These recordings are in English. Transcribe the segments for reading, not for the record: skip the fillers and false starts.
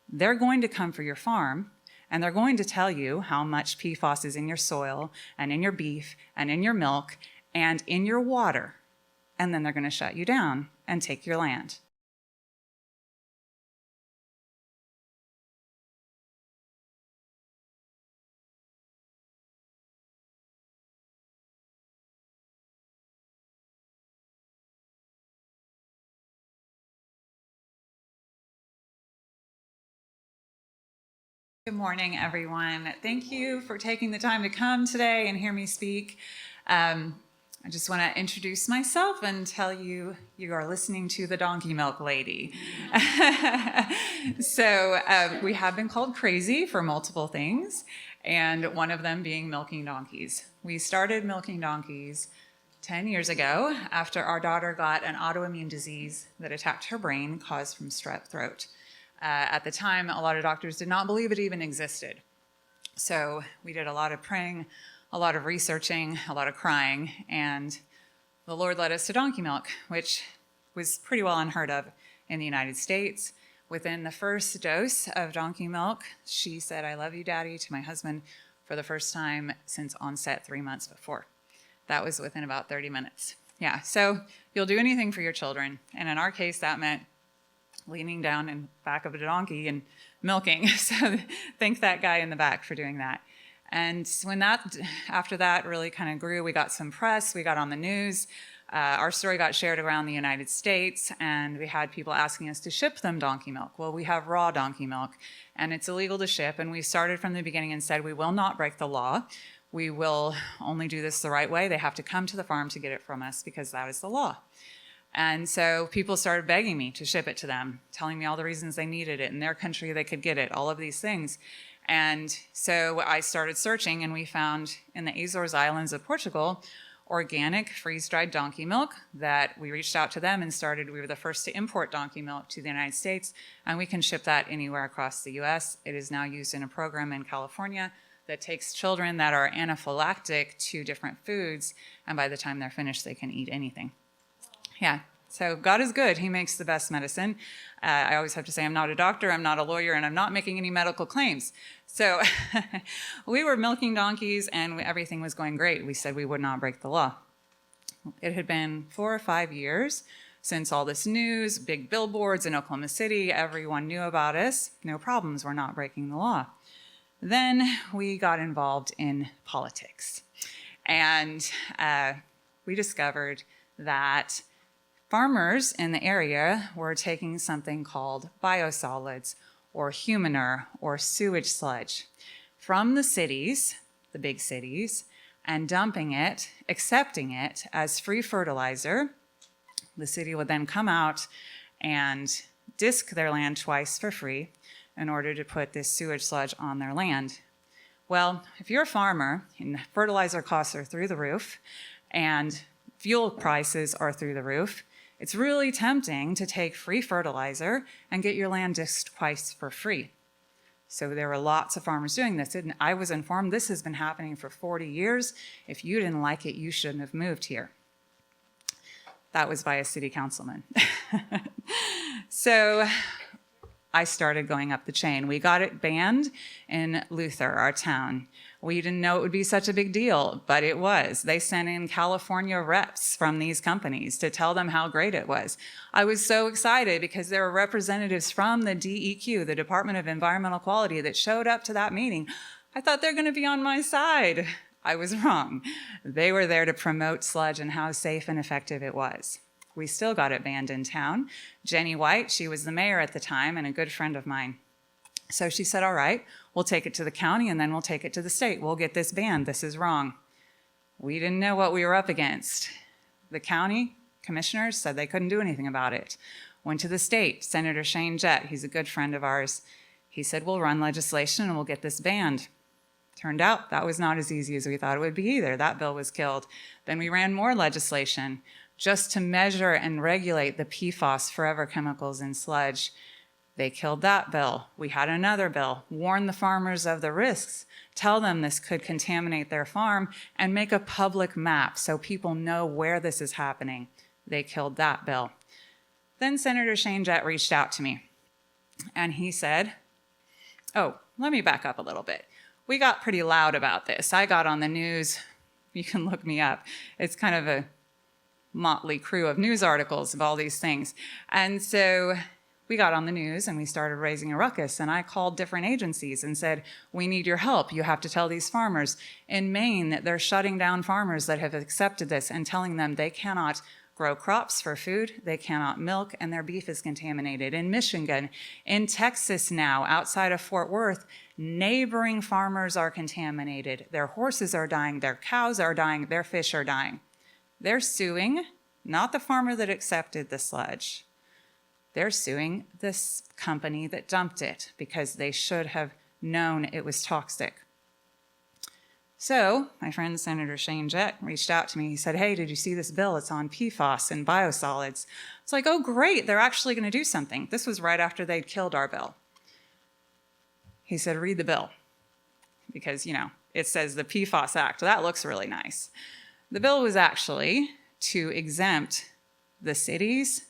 They're going to come for your farm, and they're going to tell you how much PFAS is in your soil and in your beef and in your milk and in your water. And then they're going to shut you down and take your land. Good morning, everyone. Thank you for taking the time to come today and hear me speak. I just want to introduce myself and tell you you are listening to the Donkey Milk Lady. So we have been called crazy for multiple things, and one of them being milking donkeys. We started milking donkeys 10 years ago after our daughter got an autoimmune disease that attacked her brain caused from strep throat. At the time, a lot of doctors did not believe it even existed. So we did a lot of praying, a lot of researching, a lot of crying, and the Lord led us to donkey milk, which was pretty well unheard of in the United States. Within the first dose of donkey milk, she said, "I love you, Daddy," to my husband for the first time since onset 3 months before. That was within about 30 minutes. Yeah, so you'll do anything for your children. And in our case, that meant leaning down in back of a donkey and milking. So thank that guy in the back for doing that. And when after that really kind of grew, we got some press, we got on the news. Our story got shared around the United States, and we had people asking us to ship them donkey milk. Well, we have raw donkey milk, and it's illegal to ship. And we started from the beginning and said, we will not break the law. We will only do this the right way. They have to come to the farm to get it from us because that is the law. And so people started begging me to ship it to them, telling me all the reasons they needed it, in their country they could get it, all of these things. And so I started searching, and we found in the Azores Islands of Portugal, organic freeze-dried donkey milk that we reached out to them and we were the first to import donkey milk to the United States, and we can ship that anywhere across the US. It is now used in a program in California that takes children that are anaphylactic to different foods, and by the time they're finished, they can eat anything. Yeah, so God is good. He makes the best medicine. I always have to say I'm not a doctor, I'm not a lawyer, and I'm not making any medical claims. So we were milking donkeys, and everything was going great. We said we would not break the law. It had been 4 or 5 years since all this news, big billboards in Oklahoma City, everyone knew about us. No problems, we're not breaking the law. Then we got involved in politics, and we discovered that farmers in the area were taking something called biosolids or humanure or sewage sludge from the cities, the big cities, and dumping it, accepting it as free fertilizer. The city would then come out and disc their land twice for free in order to put this sewage sludge on their land. Well, if you're a farmer and fertilizer costs are through the roof and fuel prices are through the roof, it's really tempting to take free fertilizer and get your land disced twice for free. So there were lots of farmers doing this. And I was informed this has been happening for 40 years. If you didn't like it, you shouldn't have moved here. That was by a city councilman. So I started going up the chain. We got it banned in Luther, our town. We didn't know it would be such a big deal, but it was. They sent in California reps from these companies to tell them how great it was. I was so excited because there were representatives from the DEQ, the Department of Environmental Quality, that showed up to that meeting. I thought they're going to be on my side. I was wrong. They were there to promote sludge and how safe and effective it was. We still got it banned in town. Jenny White, she was the mayor at the time and a good friend of mine. So she said, all right, we'll take it to the county and then we'll take it to the state. We'll get this banned. This is wrong. We didn't know what we were up against. The county commissioners said they couldn't do anything about it. Went to the state. Senator Shane Jett, he's a good friend of ours. He said, we'll run legislation and we'll get this banned. Turned out that was not as easy as we thought it would be either. That bill was killed. Then we ran more legislation just to measure and regulate the PFAS, forever chemicals in sludge. They killed that bill. We had another bill, warn the farmers of the risks, tell them this could contaminate their farm, and make a public map so people know where this is happening. They killed that bill. Then Senator Shane Jett reached out to me, and he said, Oh, let me back up a little bit. We got pretty loud about this. I got on the news. You can look me up. It's kind of a motley crew of news articles of all these things. And so we got on the news and we started raising a ruckus, and I called different agencies and said, we need your help. You have to tell these farmers. In Maine, that they're shutting down farmers that have accepted this and telling them they cannot grow crops for food, they cannot milk, and their beef is contaminated. In Michigan, in Texas now, outside of Fort Worth, neighboring farmers are contaminated. Their horses are dying, their cows are dying, their fish are dying. They're suing, not the farmer that accepted the sludge. They're suing this company that dumped it because they should have known it was toxic. So my friend Senator Shane Jett reached out to me. He said, hey, did you see this bill? It's on PFAS and biosolids. It's like, oh, great, they're actually going to do something. This was right after they'd killed our bill. He said, read the bill, because, it says the PFAS Act. That looks really nice. The bill was actually to exempt the cities,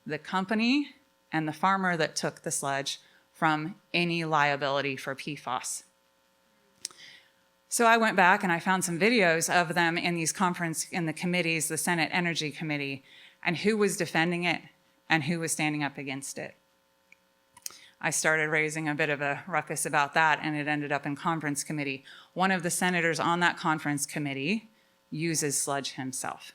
the company, and the farmer that took the sludge from any liability for PFAS. So I went back and I found some videos of them in the committees, the Senate Energy Committee, and who was defending it and who was standing up against it. I started raising a bit of a ruckus about that, and it ended up in conference committee. One of the senators on that conference committee uses sludge himself.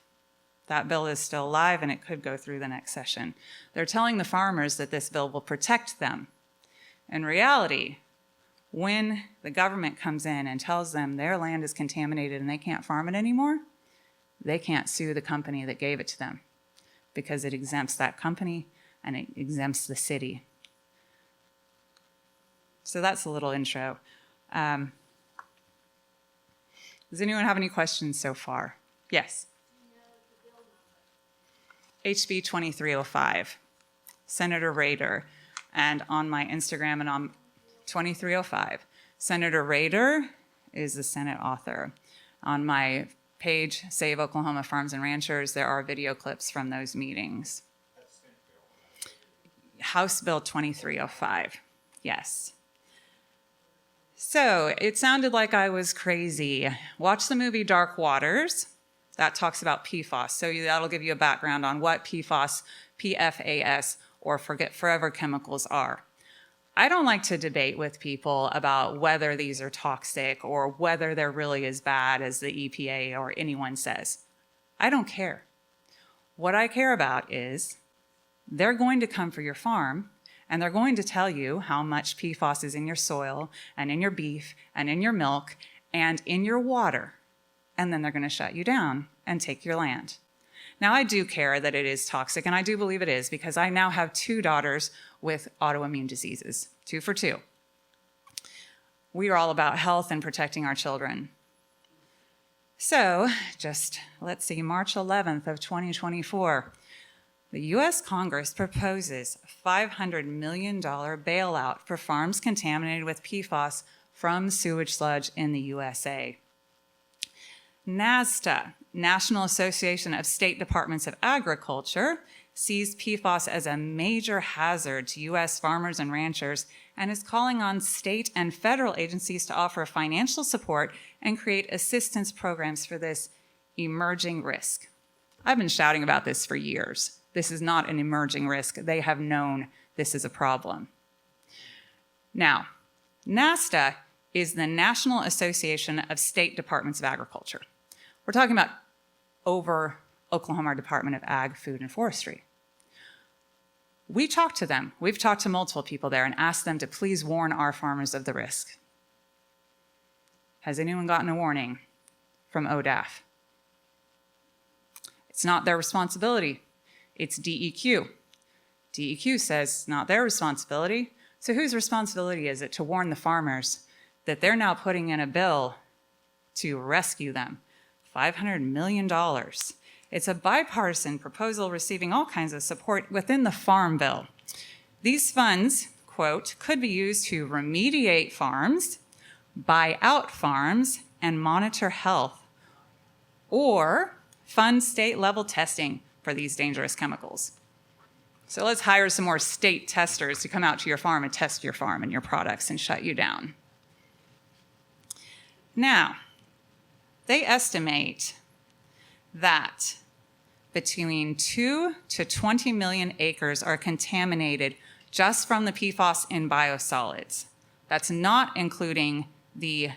That bill is still alive, and it could go through the next session. They're telling the farmers that this bill will protect them. In reality, when the government comes in and tells them their land is contaminated and they can't farm it anymore, they can't sue the company that gave it to them, because it exempts that company and it exempts the city. So that's a little intro. Does anyone have any questions so far? Yes. HB 2305, Senator Rader, and on my Instagram and on 2305. Senator Rader is the Senate author. On my page, Save Oklahoma Farms and Ranchers, there are video clips from those meetings. House Bill 2305, yes. So it sounded like I was crazy. Watch the movie Dark Waters. That talks about PFAS. So that'll give you a background on what PFAS, PFAS, or forever chemicals are. I don't like to debate with people about whether these are toxic or whether they're really as bad as the EPA or anyone says. I don't care. What I care about is they're going to come for your farm, and they're going to tell you how much PFAS is in your soil and in your beef and in your milk and in your water. And then they're going to shut you down and take your land. Now, I do care that it is toxic, and I do believe it is, because I now have 2 daughters with autoimmune diseases, 2 for 2. We are all about health and protecting our children. So, let's see, March 11th of 2024, the U.S. Congress proposes a $500 million bailout for farms contaminated with PFAS from sewage sludge in the USA. NASTA, National Association of State Departments of Agriculture, sees PFAS as a major hazard to U.S. farmers and ranchers and is calling on state and federal agencies to offer financial support and create assistance programs for this emerging risk. I've been shouting about this for years. This is not an emerging risk. They have known this is a problem. Now, NASTA is the National Association of State Departments of Agriculture. We're talking about over Oklahoma Department of Ag, Food, and Forestry. We talked to them. We've talked to multiple people there and asked them to please warn our farmers of the risk. Has anyone gotten a warning from ODAF? It's not their responsibility. It's DEQ. DEQ says it's not their responsibility. So whose responsibility is it to warn the farmers that they're now putting in a bill to rescue them? $500 million. It's a bipartisan proposal receiving all kinds of support within the Farm Bill. These funds, quote, could be used to remediate farms, buy out farms, and monitor health, or fund state-level testing for these dangerous chemicals. So let's hire some more state testers to come out to your farm and test your farm and your products and shut you down. Now, they estimate that between 2 to 20 million acres are contaminated just from the PFAS in biosolids. That's not including the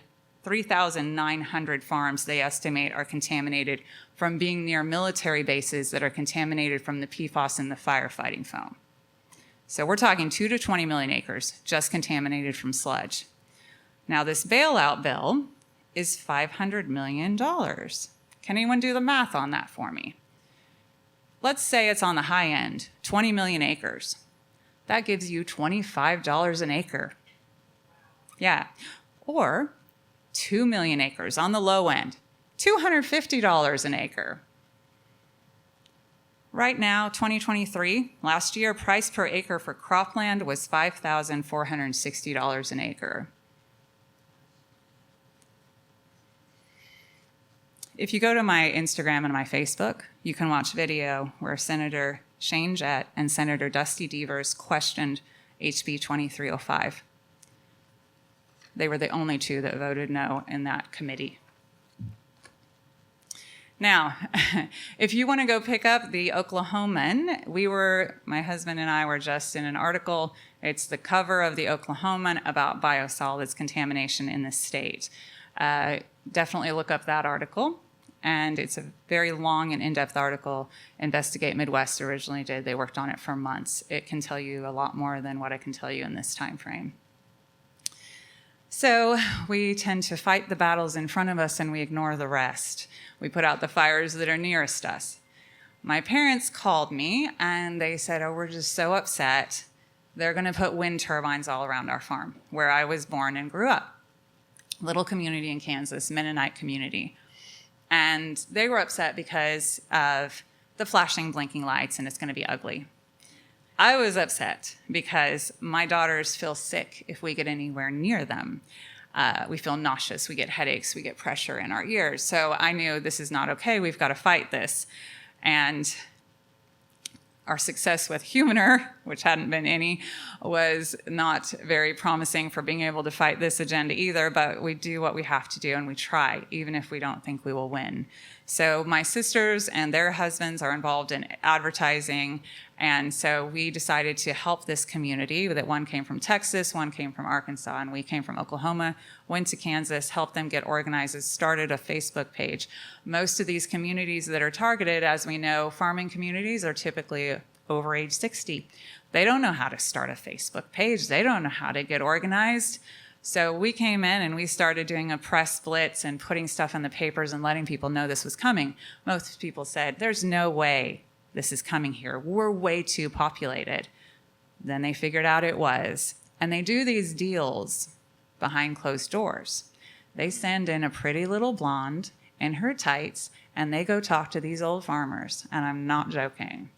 3,900 farms they estimate are contaminated from being near military bases that are contaminated from the PFAS in the firefighting foam. So we're talking 2 to 20 million acres just contaminated from sludge. Now this bailout bill is $500 million. Can anyone do the math on that for me? Let's say it's on the high end, 20 million acres. That gives you $25 an acre. Yeah. Or 2 million acres on the low end, $250 an acre. Right now, 2023, last year, price per acre for cropland was $5,460 an acre. If you go to my Instagram and my Facebook, you can watch video where Senator Shane Jett and Senator Dusty Devers questioned HB 2305. They were the only two that voted no in that committee. Now, if you want to go pick up the Oklahoman, my husband and I were just in an article. It's the cover of the Oklahoman about biosolids contamination in the state. Definitely look up that article. And it's a very long and in-depth article. Investigate Midwest originally did. They worked on it for months. It can tell you a lot more than what I can tell you in this time frame. So we tend to fight the battles in front of us and we ignore the rest. We put out the fires that are nearest us. My parents called me and they said, oh, we're just so upset. They're going to put wind turbines all around our farm, where I was born and grew up. Little community in Kansas, Mennonite community. And they were upset because of the flashing, blinking lights, and it's going to be ugly. I was upset because my daughters feel sick if we get anywhere near them. We feel nauseous, we get headaches, we get pressure in our ears. So I knew this is not okay, we've got to fight this. And our success with Humaner, which hadn't been any, was not very promising for being able to fight this agenda either, but we do what we have to do and we try, even if we don't think we will win. So my sisters and their husbands are involved in advertising, and so we decided to help this community. That one came from Texas, one came from Arkansas, and we came from Oklahoma, went to Kansas, helped them get organized, started a Facebook page. Most of these communities that are targeted, as we know, farming communities are typically over age 60. They don't know how to start a Facebook page. They don't know how to get organized. So we came in and we started doing a press blitz and putting stuff in the papers and letting people know this was coming. Most people said, there's no way this is coming here. We're way too populated. Then they figured out it was. And they do these deals behind closed doors. They send in a pretty little blonde in her tights and they go talk to these old farmers. And I'm not joking.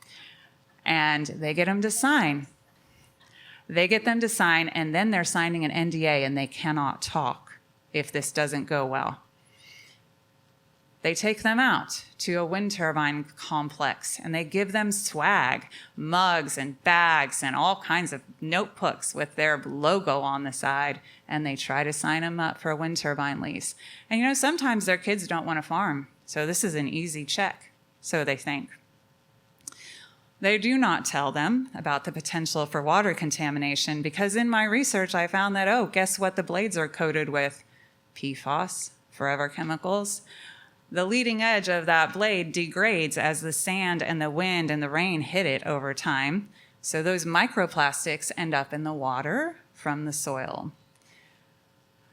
And they get them to sign. They get them to sign, and then they're signing an NDA, and they cannot talk if this doesn't go well. They take them out to a wind turbine complex, and they give them swag, mugs and bags and all kinds of notebooks with their logo on the side, and they try to sign them up for a wind turbine lease. And you know, sometimes their kids don't want to farm, so this is an easy check, so they think. They do not tell them about the potential for water contamination because in my research I found that, oh, guess what the blades are coated with? PFAS, forever chemicals. The leading edge of that blade degrades as the sand and the wind and the rain hit it over time. So those microplastics end up in the water from the soil.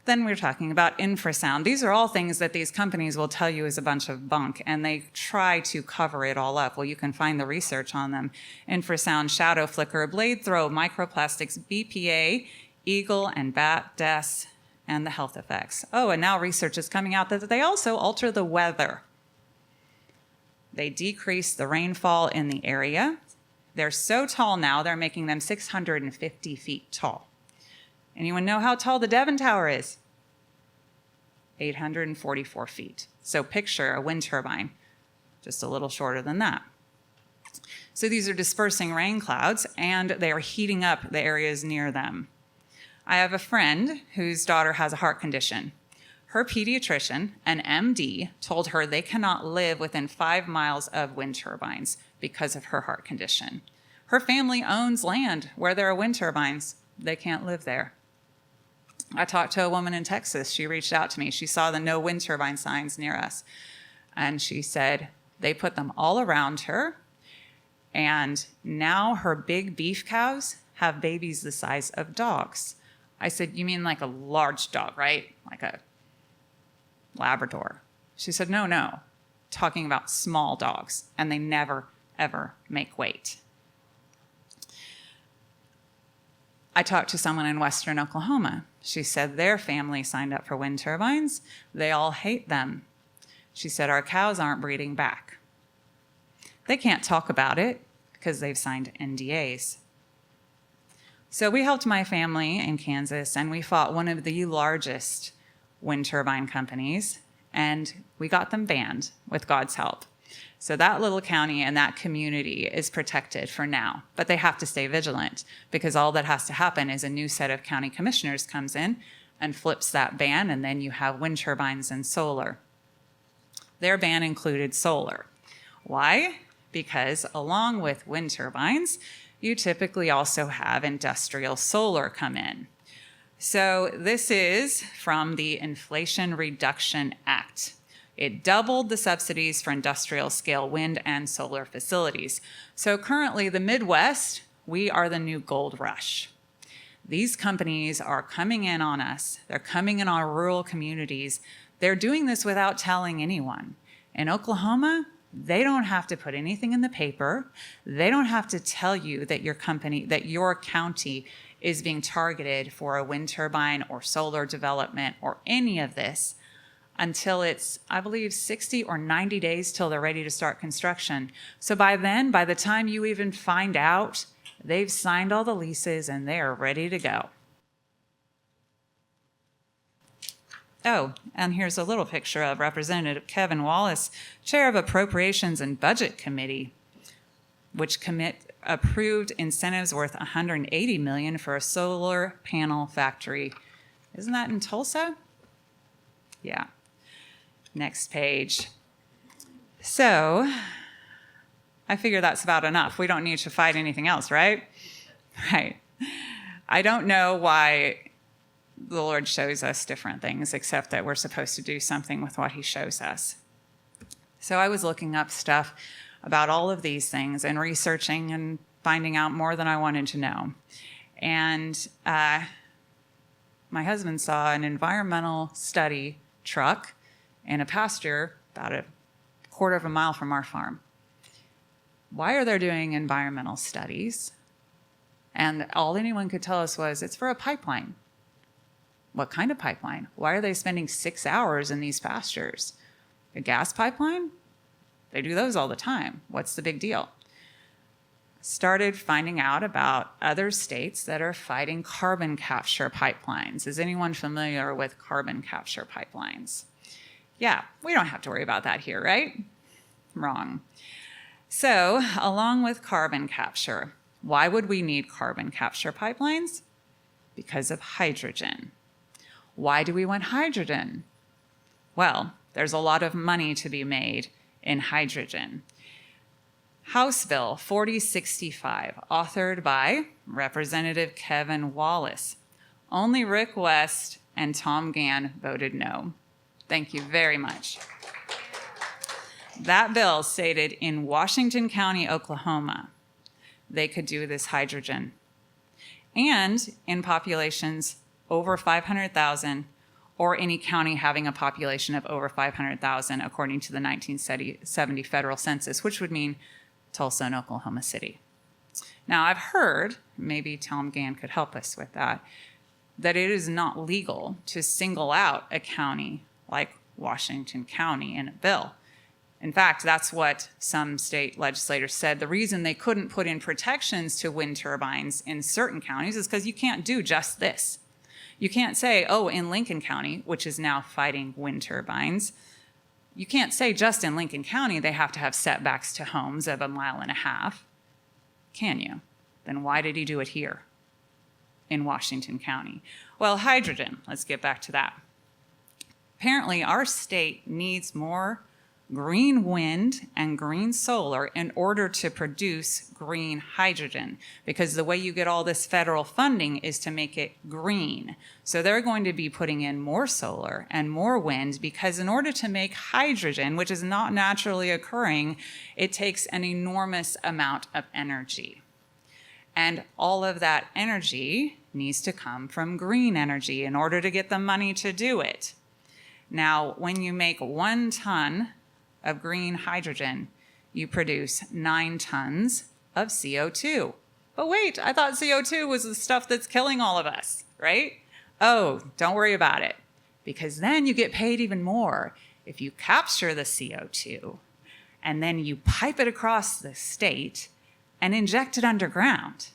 Then we're talking about infrasound. These are all things that these companies will tell you is a bunch of bunk, and they try to cover it all up. Well, you can find the research on them. Infrasound, shadow flicker, blade throw, microplastics, BPA, eagle and bat deaths, and the health effects. Oh, and now research is coming out that they also alter the weather. They decrease the rainfall in the area. They're so tall now, they're making them 650 feet tall. Anyone know how tall the Devon Tower is? 844 feet. So picture a wind turbine, just a little shorter than that. So these are dispersing rain clouds, and they are heating up the areas near them. I have a friend whose daughter has a heart condition. Her pediatrician, an MD, told her they cannot live within 5 miles of wind turbines because of her heart condition. Her family owns land where there are wind turbines. They can't live there. I talked to a woman in Texas. She reached out to me. She saw the no wind turbine signs near us. And she said they put them all around her. And now her big beef cows have babies the size of dogs. I said, you mean like a large dog, right? Like a Labrador. She said, no, talking about small dogs. And they never, ever make weight. I talked to someone in western Oklahoma. She said their family signed up for wind turbines. They all hate them. She said our cows aren't breeding back. They can't talk about it because they've signed NDAs. So we helped my family in Kansas, and we fought one of the largest wind turbine companies, and we got them banned with God's help. So that little county and that community is protected for now, but they have to stay vigilant because all that has to happen is a new set of county commissioners comes in and flips that ban, and then you have wind turbines and solar. Their ban included solar. Why? Because along with wind turbines, you typically also have industrial solar come in. So this is from the Inflation Reduction Act. It doubled the subsidies for industrial scale wind and solar facilities. So currently the Midwest, we are the new gold rush. These companies are coming in on us. They're coming in our rural communities. They're doing this without telling anyone. In Oklahoma, they don't have to put anything in the paper. They don't have to tell you that your company, that your county is being targeted for a wind turbine or solar development or any of this until it's, I believe, 60 or 90 days till they're ready to start construction. So by then, by the time you even find out, they've signed all the leases and they are ready to go. Oh, and here's a little picture of Representative Kevin Wallace, Chair of Appropriations and Budget Committee, which approved incentives worth $180 million for a solar panel factory. Isn't that in Tulsa? Yeah. Next page. So I figure that's about enough. We don't need to fight anything else, right? Right. I don't know why the Lord shows us different things, except that we're supposed to do something with what he shows us. So I was looking up stuff about all of these things and researching and finding out more than I wanted to know. And my husband saw an environmental study truck in a pasture about a quarter of a mile from our farm. Why are they doing environmental studies? And all anyone could tell us was, it's for a pipeline. What kind of pipeline? Why are they spending 6 hours in these pastures? A gas pipeline? They do those all the time. What's the big deal? Started finding out about other states that are fighting carbon capture pipelines. Is anyone familiar with carbon capture pipelines? Yeah, we don't have to worry about that here, right? Wrong. So, along with carbon capture, why would we need carbon capture pipelines? Because of hydrogen. Why do we want hydrogen? Well, there's a lot of money to be made in hydrogen. House Bill 4065, authored by Representative Kevin Wallace. Only Rick West and Tom Gann voted no. Thank you very much. That bill stated in Washington County, Oklahoma, they could do this hydrogen. And in populations over 500,000, or any county having a population of over 500,000, according to the 1970 federal census, which would mean Tulsa and Oklahoma City. Now, I've heard, maybe Tom Gann could help us with that it is not legal to single out a county like Washington County in a bill. In fact, that's what some state legislators said. The reason they couldn't put in protections to wind turbines in certain counties is because you can't do just this. You can't say, oh, in Lincoln County, which is now fighting wind turbines, you can't say just in Lincoln County they have to have setbacks to homes of 1.5 miles. can you? Then why did he do it here in Washington County? Well, hydrogen, let's get back to that. Apparently, our state needs more green wind and green solar in order to produce green hydrogen, because the way you get all this federal funding is to make it green. So they're going to be putting in more solar and more wind, because in order to make hydrogen, which is not naturally occurring, it takes an enormous amount of energy. And all of that energy needs to come from green energy in order to get the money to do it. Now, when you make 1 ton of green hydrogen, you produce 9 tons of CO2. But wait, I thought CO2 was the stuff that's killing all of us, right? Oh, don't worry about it, because then you get paid even more if you capture the CO2 and then you pipe it across the state and inject it underground.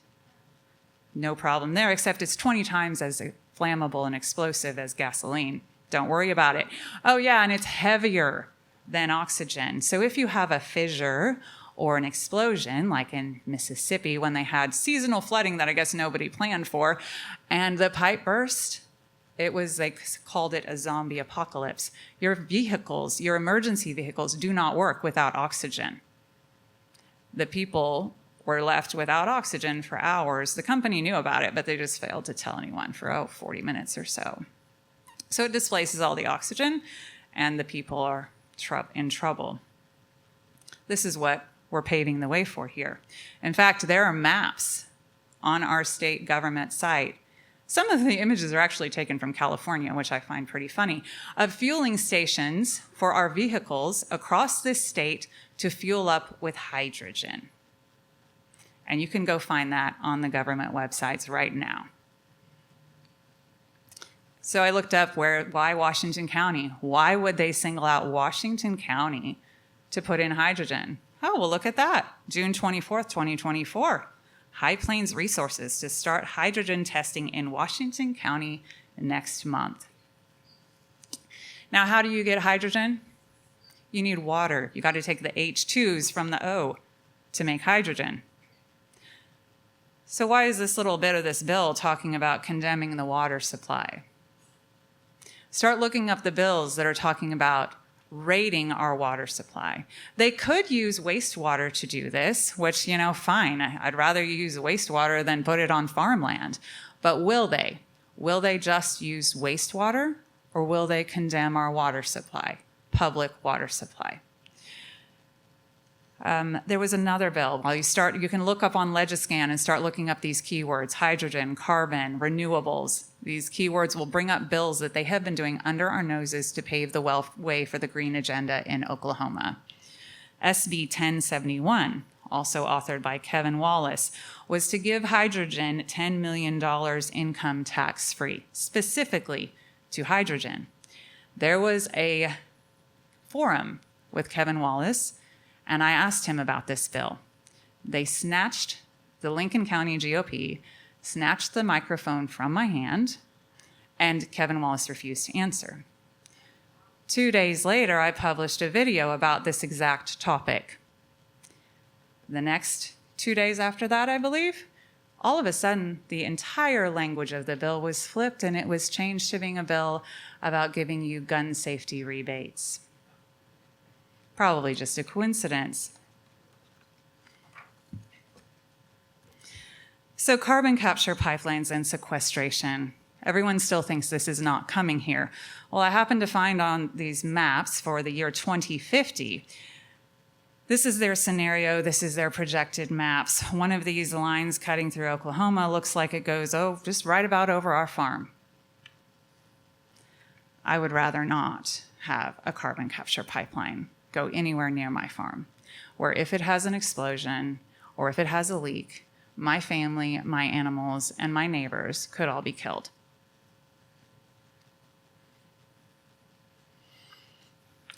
No problem there, except it's 20 times as flammable and explosive as gasoline. Don't worry about it. Oh yeah, and it's heavier than oxygen. So if you have a fissure or an explosion, like in Mississippi when they had seasonal flooding that I guess nobody planned for, and the pipe burst, they called it a zombie apocalypse. Your vehicles, your emergency vehicles, do not work without oxygen. The people were left without oxygen for hours. The company knew about it, but they just failed to tell anyone for 40 minutes or so. So it displaces all the oxygen, and the people are in trouble. This is what we're paving the way for here. In fact, there are maps on our state government site. Some of the images are actually taken from California, which I find pretty funny, of fueling stations for our vehicles across this state to fuel up with hydrogen. And you can go find that on the government websites right now. So I looked up why Washington County? Why would they single out Washington County to put in hydrogen? Oh, well, look at that. June 24th, 2024. High Plains Resources to start hydrogen testing in Washington County next month. Now, how do you get hydrogen? You need water. You got to take the H2s from the O to make hydrogen. So why is this little bit of this bill talking about condemning the water supply? Start looking up the bills that are talking about rating our water supply. They could use wastewater to do this, which, fine. I'd rather use wastewater than put it on farmland. But will they? Will they just use wastewater, or will they condemn our water supply, public water supply? There was another bill. While you can look up on Legiscan and start looking up these keywords: hydrogen, carbon, renewables. These keywords will bring up bills that they have been doing under our noses to pave the way for the green agenda in Oklahoma. SB 1071, also authored by Kevin Wallace, was to give hydrogen $10 million income tax-free, specifically to hydrogen. There was a forum with Kevin Wallace, and I asked him about this bill. They snatched, the Lincoln County GOP snatched the microphone from my hand, and Kevin Wallace refused to answer. 2 days later, I published a video about this exact topic. The next 2 days after that, I believe, all of a sudden, the entire language of the bill was flipped, and it was changed to being a bill about giving you gun safety rebates. Probably just a coincidence. So carbon capture pipelines and sequestration. Everyone still thinks this is not coming here. Well, I happened to find on these maps for the year 2050, this is their scenario, this is their projected maps. One of these lines cutting through Oklahoma looks like it goes, just right about over our farm. I would rather not have a carbon capture pipeline go anywhere near my farm, where if it has an explosion or if it has a leak, my family, my animals, and my neighbors could all be killed.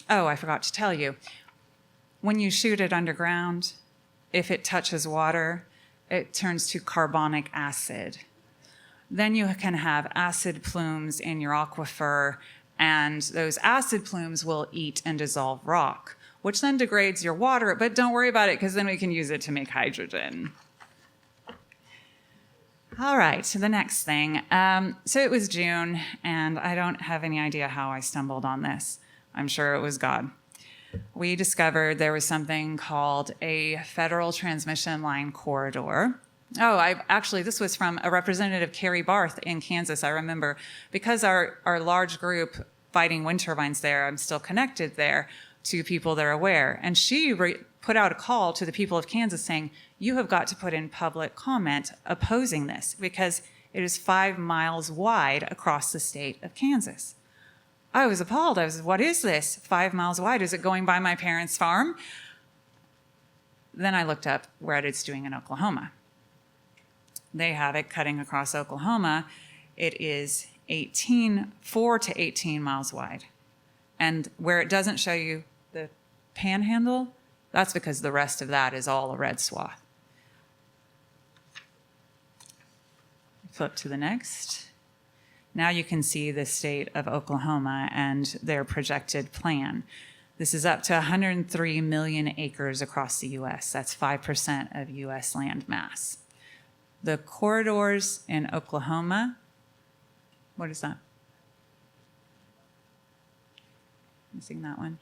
Oh, I forgot to tell you. When you shoot it underground, if it touches water, it turns to carbonic acid. Then you can have acid plumes in your aquifer, and those acid plumes will eat and dissolve rock, which then degrades your water, but don't worry about it, because then we can use it to make hydrogen. All right, so the next thing. So it was June, and I don't have any idea how I stumbled on this. I'm sure it was God. We discovered there was something called a federal transmission line corridor. Oh, this was from a representative, Carrie Barth in Kansas, I remember. Because our large group fighting wind turbines there, I'm still connected there to people that are aware. And she put out a call to the people of Kansas saying, you have got to put in public comment opposing this because it is 5 miles wide across the state of Kansas. I was appalled. What is this? 5 miles wide? Is it going by my parents' farm? Then I looked up what it's doing in Oklahoma. They have it cutting across Oklahoma. It is 4 to 18 miles wide. And where it doesn't show you the panhandle, that's because the rest of that is all a red swath. Flip to the next. Now you can see the state of Oklahoma and their projected plan. This is up to 103 million acres across the U.S. That's 5% of U.S. land mass. The corridors in Oklahoma, what is that? Missing that one.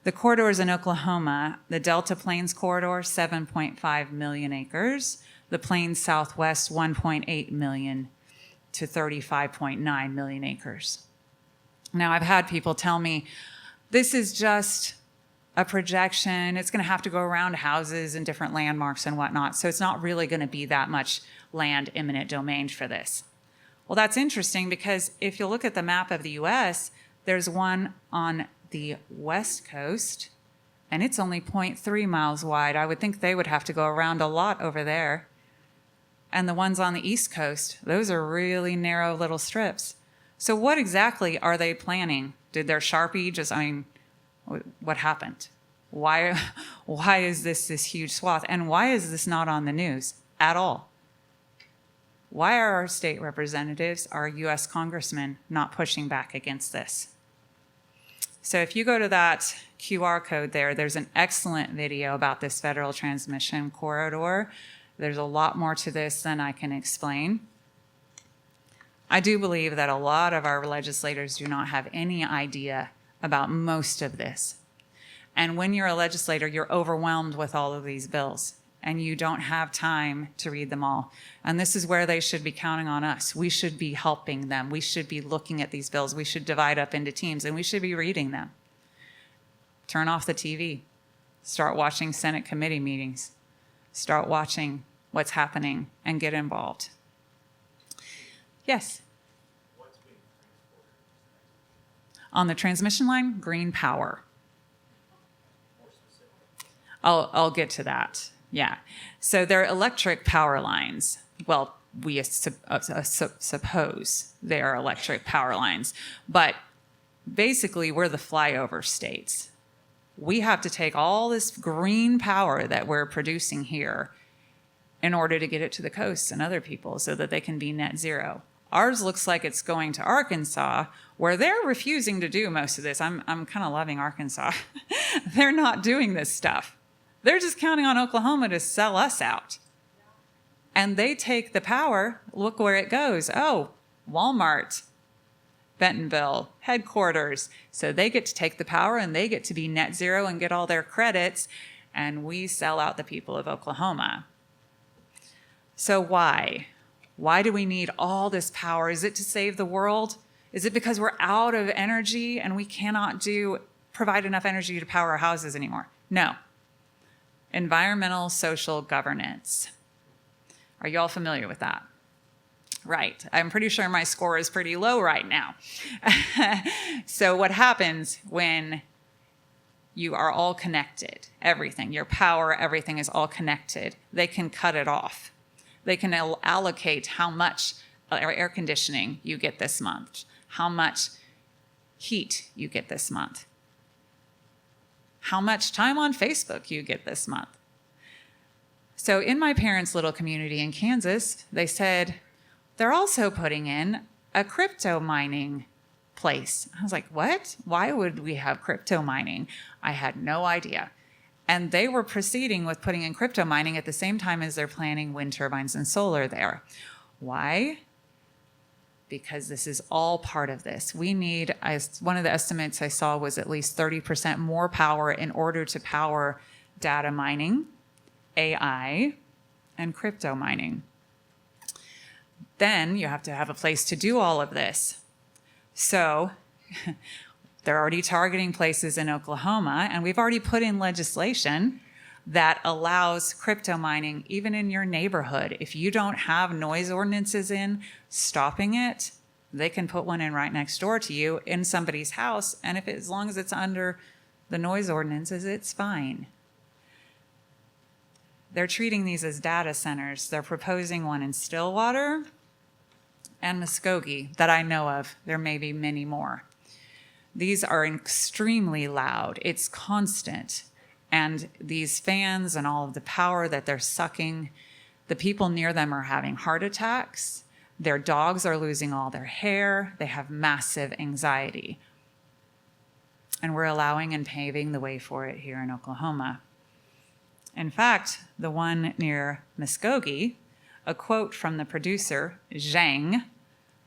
The corridors in Oklahoma, the Delta Plains corridor, 7.5 million acres. The Plains Southwest, 1.8 million to 35.9 million acres. Now, I've had people tell me, this is just a projection. It's going to have to go around houses and different landmarks and whatnot, so it's not really going to be that much land eminent domain for this. Well, that's interesting because if you look at the map of the U.S., there's one on the west coast, and it's only 0.3 miles wide. I would think they would have to go around a lot over there. And the ones on the east coast, those are really narrow little strips. So what exactly are they planning? Did their Sharpie what happened? Why is this huge swath? And why is this not on the news at all? Why are our state representatives, our U.S. congressmen, not pushing back against this? So if you go to that QR code there's an excellent video about this federal transmission corridor. There's a lot more to this than I can explain. I do believe that a lot of our legislators do not have any idea about most of this. And when you're a legislator, you're overwhelmed with all of these bills, and you don't have time to read them all. And this is where they should be counting on us. We should be helping them. We should be looking at these bills. We should divide up into teams, and we should be reading them. Turn off the TV. Start watching Senate committee meetings. Start watching what's happening and get involved. Yes? What's being transported? On the transmission line, green power. More specific. I'll get to that. Yeah. So they're electric power lines. Well, we suppose they are electric power lines. But basically, we're the flyover states. We have to take all this green power that we're producing here in order to get it to the coast and other people so that they can be net zero. Ours looks like it's going to Arkansas, where they're refusing to do most of this. I'm kind of loving Arkansas. They're not doing this stuff. They're just counting on Oklahoma to sell us out. And they take the power, look where it goes. Oh, Walmart, Bentonville, headquarters. So they get to take the power and they get to be net zero and get all their credits, and we sell out the people of Oklahoma. So why? Why do we need all this power? Is it to save the world? Is it because we're out of energy and we cannot provide enough energy to power our houses anymore? No. Environmental social governance. Are you all familiar with that? Right. I'm pretty sure my score is pretty low right now. So what happens when you are all connected? Everything, your power, everything is all connected. They can cut it off. They can allocate how much air conditioning you get this month, how much heat you get this month, how much time on Facebook you get this month. So in my parents' little community in Kansas, they said they're also putting in a crypto mining place. I was like, what? Why would we have crypto mining? I had no idea. And they were proceeding with putting in crypto mining at the same time as they're planning wind turbines and solar there. Why? Because this is all part of this. We need, one of the estimates I saw was at least 30% more power in order to power data mining, AI, and crypto mining. Then you have to have a place to do all of this. So they're already targeting places in Oklahoma, and we've already put in legislation that allows crypto mining even in your neighborhood. If you don't have noise ordinances in stopping it, they can put one in right next door to you in somebody's house, and as long as it's under the noise ordinances, it's fine. They're treating these as data centers. They're proposing one in Stillwater and Muskogee that I know of. There may be many more. These are extremely loud. It's constant. And these fans and all of the power that they're sucking, the people near them are having heart attacks. Their dogs are losing all their hair. They have massive anxiety. And we're allowing and paving the way for it here in Oklahoma. In fact, the one near Muskogee, a quote from the producer, Zhang,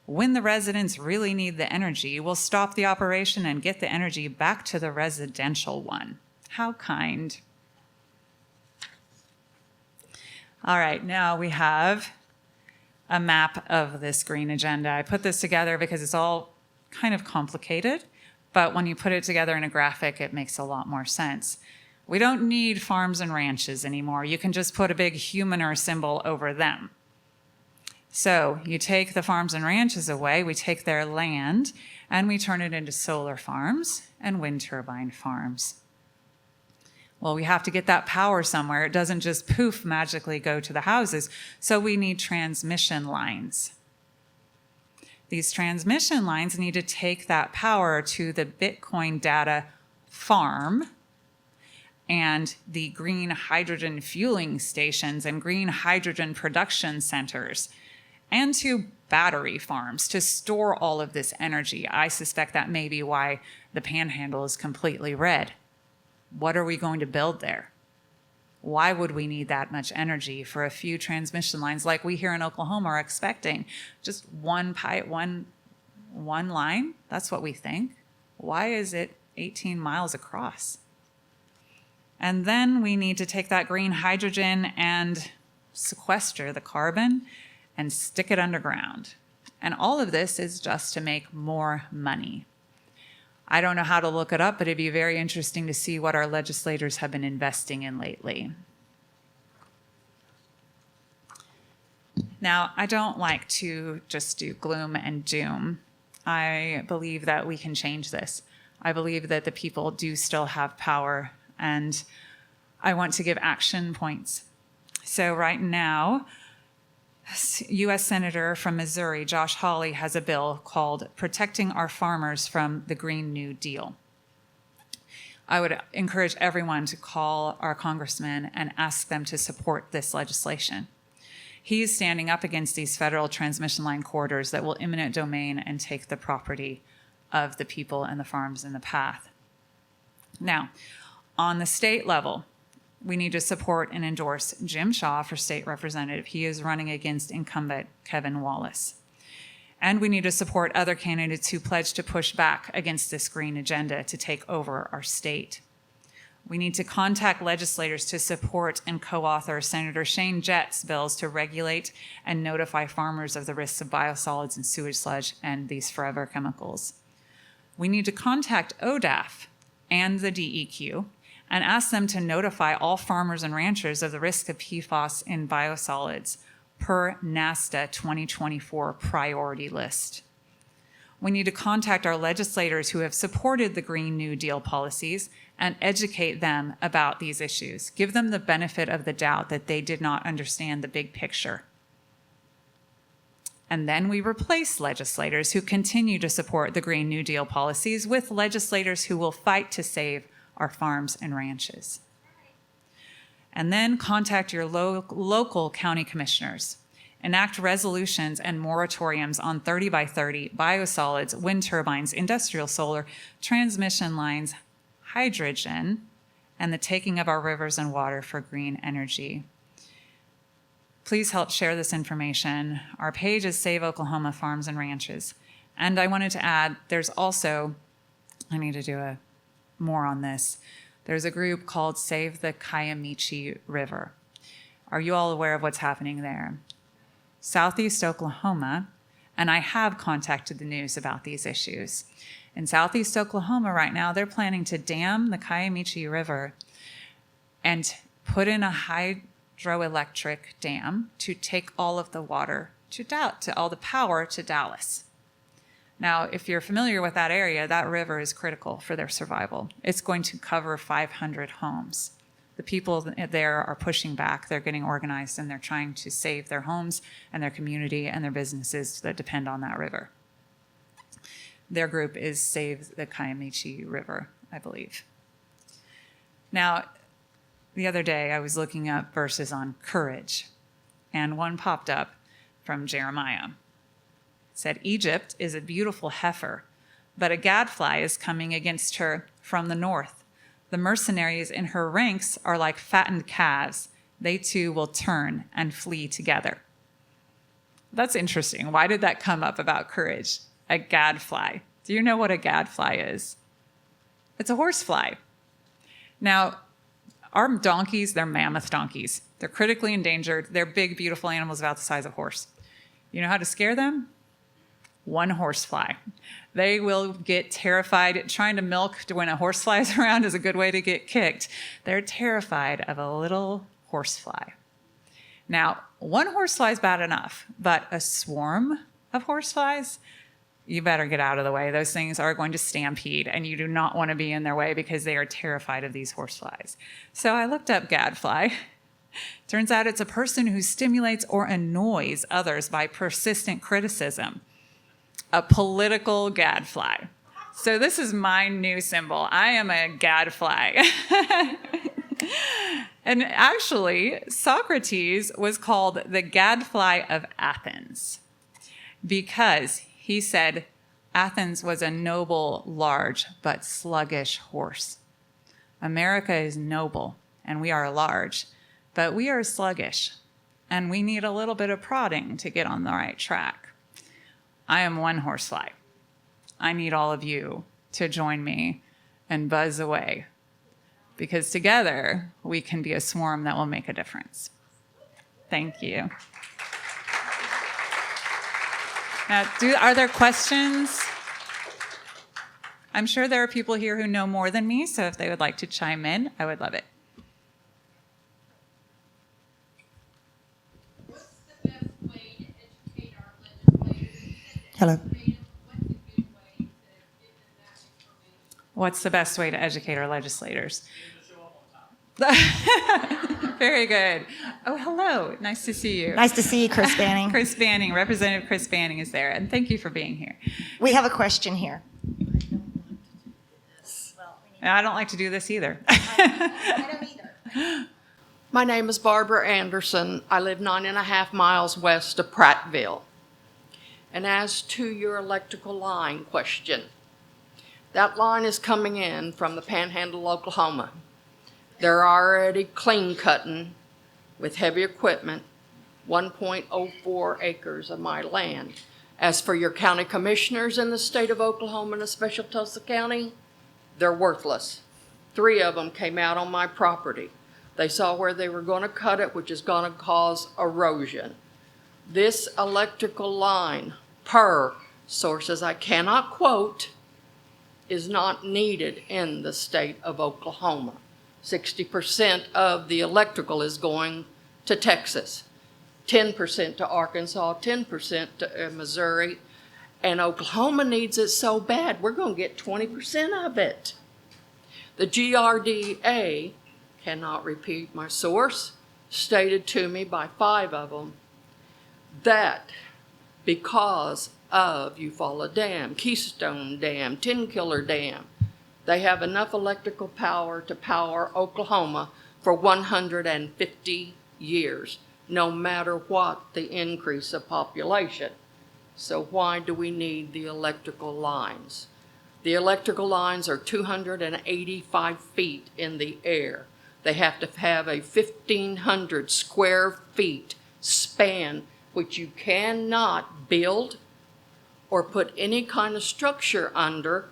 "When the residents really need the energy, we'll stop the operation and get the energy back to the residential one." How kind. All right, now we have a map of this green agenda. I put this together because it's all kind of complicated, but when you put it together in a graphic, it makes a lot more sense. We don't need farms and ranches anymore. You can just put a big humaner symbol over them. So you take the farms and ranches away, we take their land, and we turn it into solar farms and wind turbine farms. Well, we have to get that power somewhere. It doesn't just poof magically go to the houses. So we need transmission lines. These transmission lines need to take that power to the Bitcoin data farm and the green hydrogen fueling stations and green hydrogen production centers, and to battery farms to store all of this energy. I suspect that may be why the Panhandle is completely red. What are we going to build there? Why would we need that much energy for a few transmission lines like we here in Oklahoma are expecting? Just one pipe, one line? That's what we think. Why is it 18 miles across? And then we need to take that green hydrogen and sequester the carbon and stick it underground. And all of this is just to make more money. I don't know how to look it up, but it'd be very interesting to see what our legislators have been investing in lately. Now, I don't like to just do gloom and doom. I believe that we can change this. I believe that the people do still have power, and I want to give action points. So right now, U.S. Senator from Missouri, Josh Hawley, has a bill called Protecting Our Farmers from the Green New Deal. I would encourage everyone to call our congressman and ask them to support this legislation. He is standing up against these federal transmission line corridors that will eminent domain and take the property of the people and the farms in the path. Now, on the state level, we need to support and endorse Jim Shaw for state representative. He is running against incumbent Kevin Wallace. And we need to support other candidates who pledge to push back against this green agenda to take over our state. We need to contact legislators to support and co-author Senator Shane Jett's bills to regulate and notify farmers of the risks of biosolids and sewage sludge and these forever chemicals. We need to contact ODAF and the DEQ and ask them to notify all farmers and ranchers of the risk of PFAS in biosolids per NASTA 2024 priority list. We need to contact our legislators who have supported the Green New Deal policies and educate them about these issues. Give them the benefit of the doubt that they did not understand the big picture. And then we replace legislators who continue to support the Green New Deal policies with legislators who will fight to save our farms and ranches. And then contact your local county commissioners. Enact resolutions and moratoriums on 30 by 30 biosolids, wind turbines, industrial solar, transmission lines, hydrogen, and the taking of our rivers and water for green energy. please help share this information. Our page is Save Oklahoma Farms and Ranches. And I wanted to add, there's also, I need to do more on this. There's a group called Save the Kiamichi River. Are you all aware of what's happening there? Southeast Oklahoma, and I have contacted the news about these issues. In Southeast Oklahoma right now, they're planning to dam the Kiamichi River and put in a hydroelectric dam to take all of the water to all the power to Dallas. Now, if you're familiar with that area, that river is critical for their survival. It's going to cover 500 homes. The people there are pushing back. They're getting organized, and they're trying to save their homes and their community and their businesses that depend on that river. Their group is Save the Kiamichi River, I believe. Now, the other day I was looking up verses on courage, and one popped up from Jeremiah. It said, Egypt is a beautiful heifer, but a gadfly is coming against her from the north. The mercenaries in her ranks are like fattened calves. They too will turn and flee together. That's interesting. Why did that come up about courage? A gadfly. Do you know what a gadfly is? It's a horsefly. Now, our donkeys, they're mammoth donkeys. They're critically endangered. They're big, beautiful animals about the size of a horse. You know how to scare them? One horsefly. They will get terrified. Trying to milk when a horsefly is around is a good way to get kicked. They're terrified of a little horsefly. Now, one horsefly is bad enough, but a swarm of horseflies, you better get out of the way. Those things are going to stampede, and you do not want to be in their way because they are terrified of these horseflies. So I looked up gadfly. Turns out it's a person who stimulates or annoys others by persistent criticism. A political gadfly. So this is my new symbol. I am a gadfly. And actually, Socrates was called the gadfly of Athens because he said Athens was a noble, large, but sluggish horse. America is noble, and we are large, but we are sluggish, and we need a little bit of prodding to get on the right track. I am one horsefly. I need all of you to join me and buzz away, because together we can be a swarm that will make a difference. Thank you. Now, are there questions? I'm sure there are people here who know more than me, so if they would like to chime in, I would love it. Hello. What's the best way to educate our legislators? Very good. Oh, hello. Nice to see you. Nice to see you, Chris Banning. Chris Banning, Representative Chris Banning is there, and thank you for being here. We have a question here. I don't like to do this either. I don't either. My name is Barbara Anderson. I live 9.5 miles west of Prattville. And as to your electrical line question, that line is coming in from the Panhandle, Oklahoma. They're already clean cutting with heavy equipment 1.04 acres of my land. As for your county commissioners in the state of Oklahoma and especially Tulsa County, they're worthless. 3 of them came out on my property. They saw where they were going to cut it, which is going to cause erosion. This electrical line, per sources I cannot quote, is not needed in the state of Oklahoma. 60% of the electrical is going to Texas, 10% to Arkansas, 10% to Missouri, and Oklahoma needs it so bad, we're going to get 20% of it. The GRDA, cannot repeat my source, stated to me by 5 of them that because of Eufaula Dam, Keystone Dam, Tin Killer Dam, they have enough electrical power to power Oklahoma for 150 years, no matter what the increase of population. So why do we need the electrical lines? The electrical lines are 285 feet in the air. They have to have a 1,500 square feet span, which you cannot build or put any kind of structure under,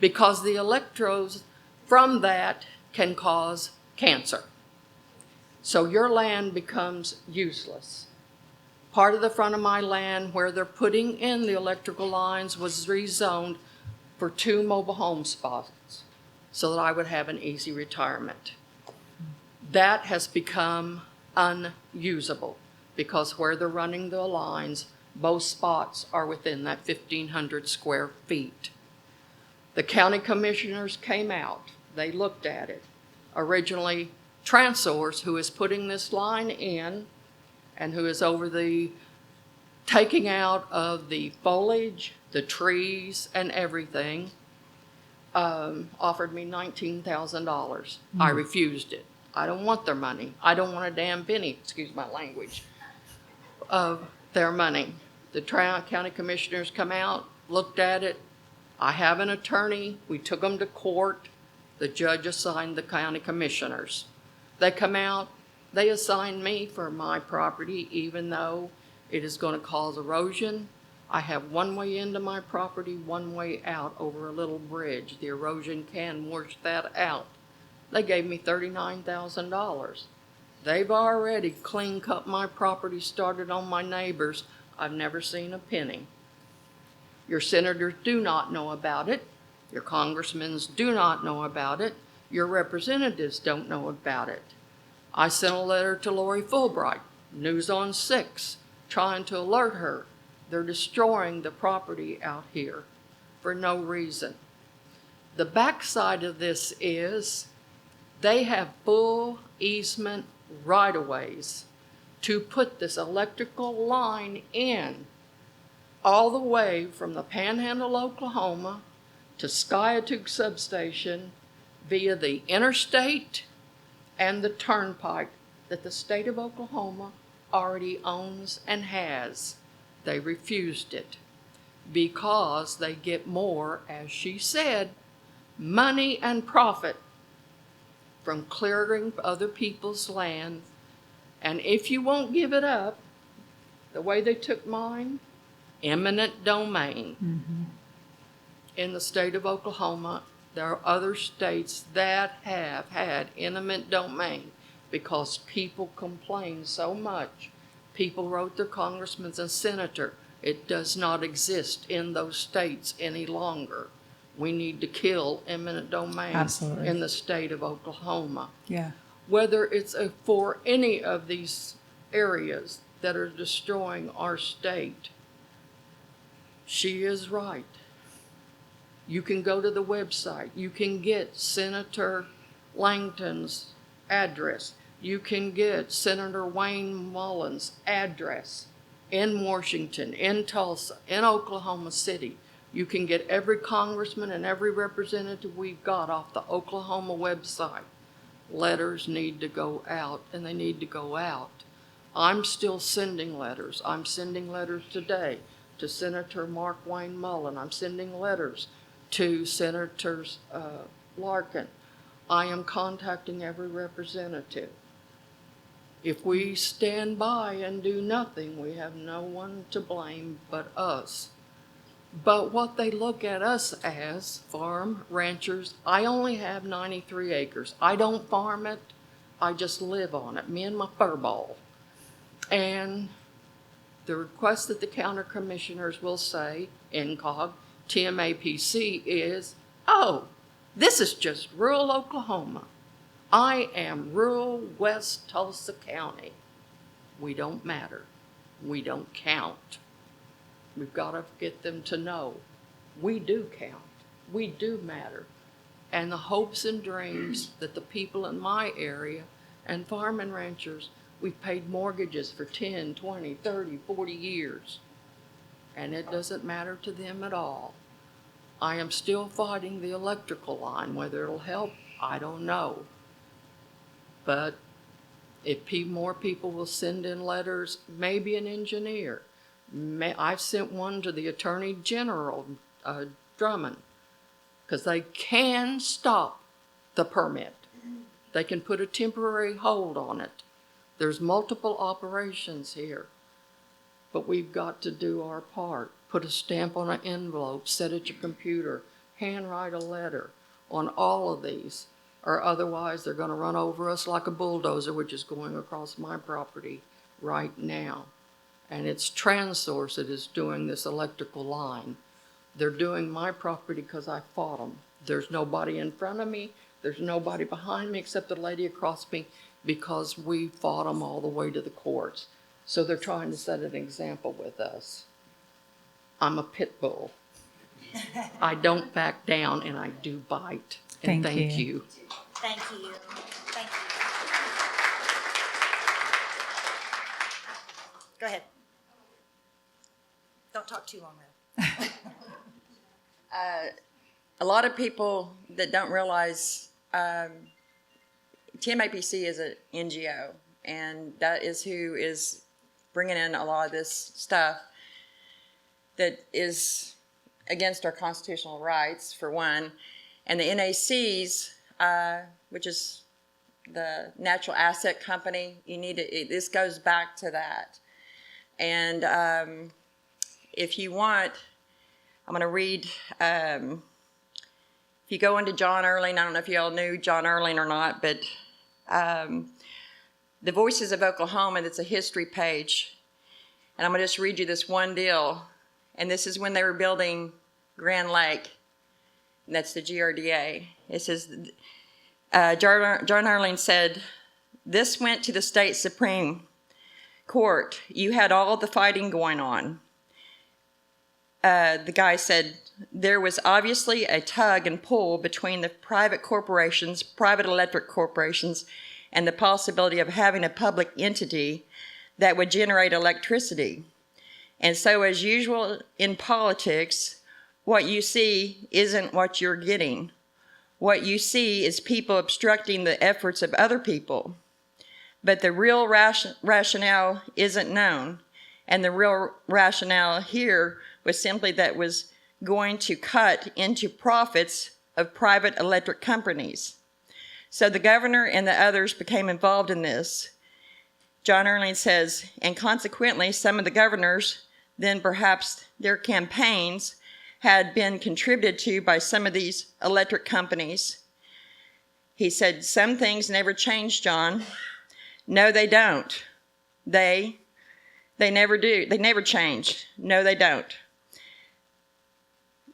because the electrodes from that can cause cancer. So your land becomes useless. Part of the front of my land where they're putting in the electrical lines was rezoned for 2 mobile home spots so that I would have an easy retirement. That has become unusable because where they're running the lines, both spots are within that 1,500 square feet. The county commissioners came out. They looked at it. Originally, Transource, who is putting this line in and who is over the taking out of the foliage, the trees, and everything, offered me $19,000. I refused it. I don't want their money. I don't want a damn penny, excuse my language, of their money. The county commissioners come out, looked at it. I have an attorney. We took them to court. The judge assigned the county commissioners. They come out. They assigned me for my property, even though it is going to cause erosion. I have one way into my property, one way out over a little bridge. The erosion can wash that out. They gave me $39,000. They've already clean cut my property, started on my neighbors. I've never seen a penny. Your senators do not know about it. Your congressmen do not know about it. Your representatives don't know about it. I sent a letter to Lori Fulbright, News on 6, trying to alert her. They're destroying the property out here for no reason. The backside of this is they have full easement right-of-ways to put this electrical line in all the way from the Panhandle, Oklahoma to Skiatook substation via the interstate and the turnpike that the state of Oklahoma already owns and has. They refused it because they get more, as she said, money and profit from clearing other people's land. And if you won't give it up, the way they took mine, eminent domain. Mm-hmm. In the state of Oklahoma, there are other states that have had eminent domain because people complain so much. People wrote their congressmen and senator. It does not exist in those states any longer. We need to kill eminent domain. Absolutely. In the state of Oklahoma. Yeah. Whether it's for any of these areas that are destroying our state, she is right. You can go to the website. You can get Senator Langton's address. You can get Senator Wayne Mullins' address in Washington, in Tulsa, in Oklahoma City. You can get every congressman and every representative we've got off the Oklahoma website. Letters need to go out, and they need to go out. I'm still sending letters. I'm sending letters today to Senator Mark Wayne Mullen. I'm sending letters to Senators Larkin. I am contacting every representative. If we stand by and do nothing, we have no one to blame but us. But what they look at us as, farm ranchers, I only have 93 acres. I don't farm it. I just live on it, me and my furball. And the request that the county commissioners will say, NCOG, TMAPC, is, oh, this is just rural Oklahoma. I am rural West Tulsa County. We don't matter. We don't count. We've got to get them to know we do count. We do matter. And the hopes and dreams that the people in my area and farm and ranchers, we've paid mortgages for 10, 20, 30, 40 years. And it doesn't matter to them at all. I am still fighting the electrical line. Whether it'll help, I don't know. But if more people will send in letters, maybe an engineer. I've sent one to the Attorney General, Drummond, because they can stop the permit. They can put a temporary hold on it. There's multiple operations here, but we've got to do our part. Put a stamp on an envelope, set at your computer, handwrite a letter on all of these, or otherwise they're going to run over us like a bulldozer, which is going across my property right now. And it's TransSource that is doing this electrical line. They're doing my property because I fought them. There's nobody in front of me. There's nobody behind me except the lady across me, because we fought them all the way to the courts. So they're trying to set an example with us. I'm a pit bull. I don't back down, and I do bite. And Thank you. you. Thank you. Thank you. Go ahead. Don't talk too long, though. A lot of people that don't realize TMAPC is an NGO, and that is who is bringing in a lot of this stuff that is against our constitutional rights, for one. And the NACs, which is the Natural Asset Company, this goes back to that. And if you want, I'm going to read, if you go into John Erling, I don't know if you all knew John Erling or not, but the Voices of Oklahoma, that's a history page. And I'm going to just read you this one deal. And this is when they were building Grand Lake. And that's the GRDA. It says, John Erling said, "This went to the state Supreme Court. You had all the fighting going on." The guy said, "There was obviously a tug and pull between the private corporations, private electric corporations, and the possibility of having a public entity that would generate electricity. And so, as usual in politics, what you see isn't what you're getting. What you see is people obstructing the efforts of other people. But the real rationale isn't known. And the real rationale here was simply that was going to cut into profits of private electric companies. So the governor and the others became involved in this." John Erling says, "And consequently, some of the governors, then perhaps their campaigns, had been contributed to by some of these electric companies." He said, "Some things never change, John." No, they don't. They never do. They never change. No, they don't.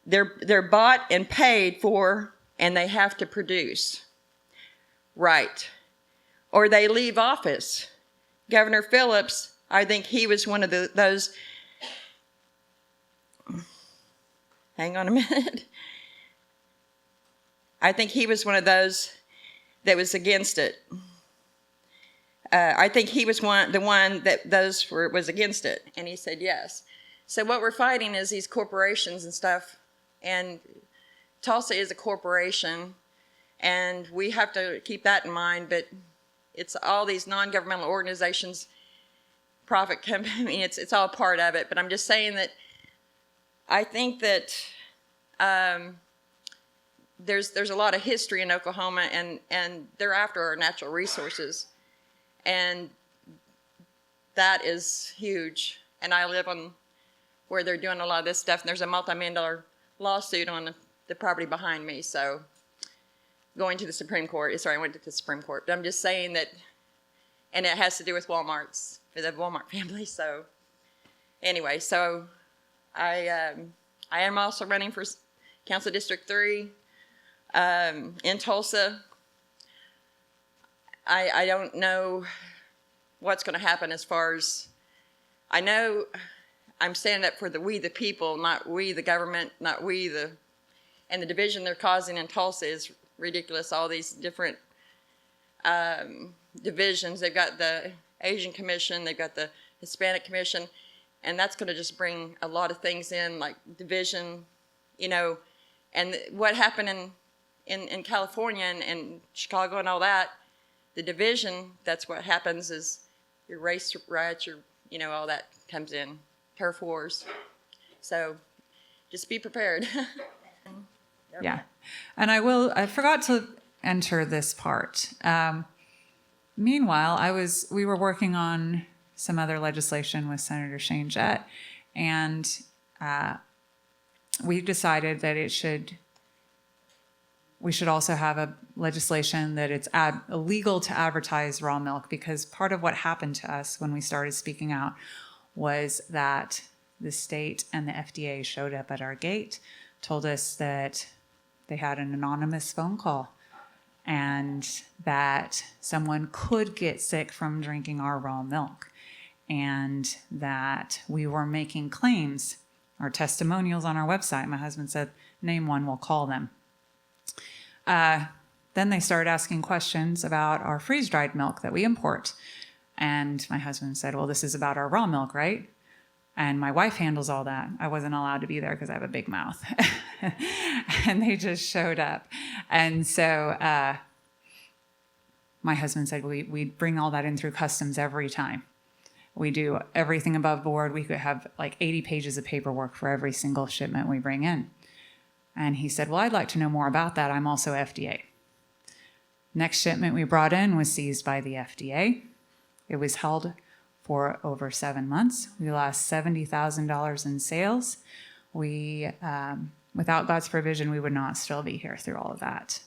They're bought and paid for, and they have to produce. Right. Or they leave office. Governor Phillips, I think he was one of those. Hang on a minute. I think he was one of those that was against it. I think he was the one that was against it, and he said yes. So what we're fighting is these corporations and stuff, and Tulsa is a corporation, and we have to keep that in mind. But it's all these non-governmental organizations, profit company. I mean, it's all part of it. But I'm just saying that I think that there's a lot of history in Oklahoma, and they're after our natural resources. And that is huge. And I live on where they're doing a lot of this stuff, and there's a multi-million-dollar lawsuit on the property behind me. So going to the Supreme Court, sorry, I went to the Supreme Court. But I'm just saying that, and it has to do with Walmart's, for the Walmart family. So anyway, so I am also running for Council District 3 in Tulsa. I don't know what's going to happen as far as, I know I'm standing up for we the people, not we the government, not we the, and the division they're causing in Tulsa is ridiculous. All these different divisions. They've got the Asian Commission, they've got the Hispanic Commission, and that's going to just bring a lot of things in, like division, you know, and what happened in California and Chicago and all that. The division, that's what happens, is your race riots, you know, all that comes in, turf wars. So just be prepared. Yeah. And I forgot to enter this part. Meanwhile, we were working on some other legislation with Senator Shane Jett, and we decided that we should also have a legislation that it's illegal to advertise raw milk, because part of what happened to us when we started speaking out was that the state and the FDA showed up at our gate, told us that they had an anonymous phone call and that someone could get sick from drinking our raw milk, and that we were making claims or testimonials on our website. My husband said, name one, we'll call them. Then they started asking questions about our freeze-dried milk that we import. And my husband said, well, this is about our raw milk, right? And my wife handles all that. I wasn't allowed to be there because I have a big mouth. And they just showed up. And so my husband said, we bring all that in through customs every time. We do everything above board. We could have like 80 pages of paperwork for every single shipment we bring in. And he said, well, I'd like to know more about that. I'm also FDA. Next shipment we brought in was seized by the FDA. It was held for over 7 months. We lost $70,000 in sales. Without God's provision, we would not still be here through all of that.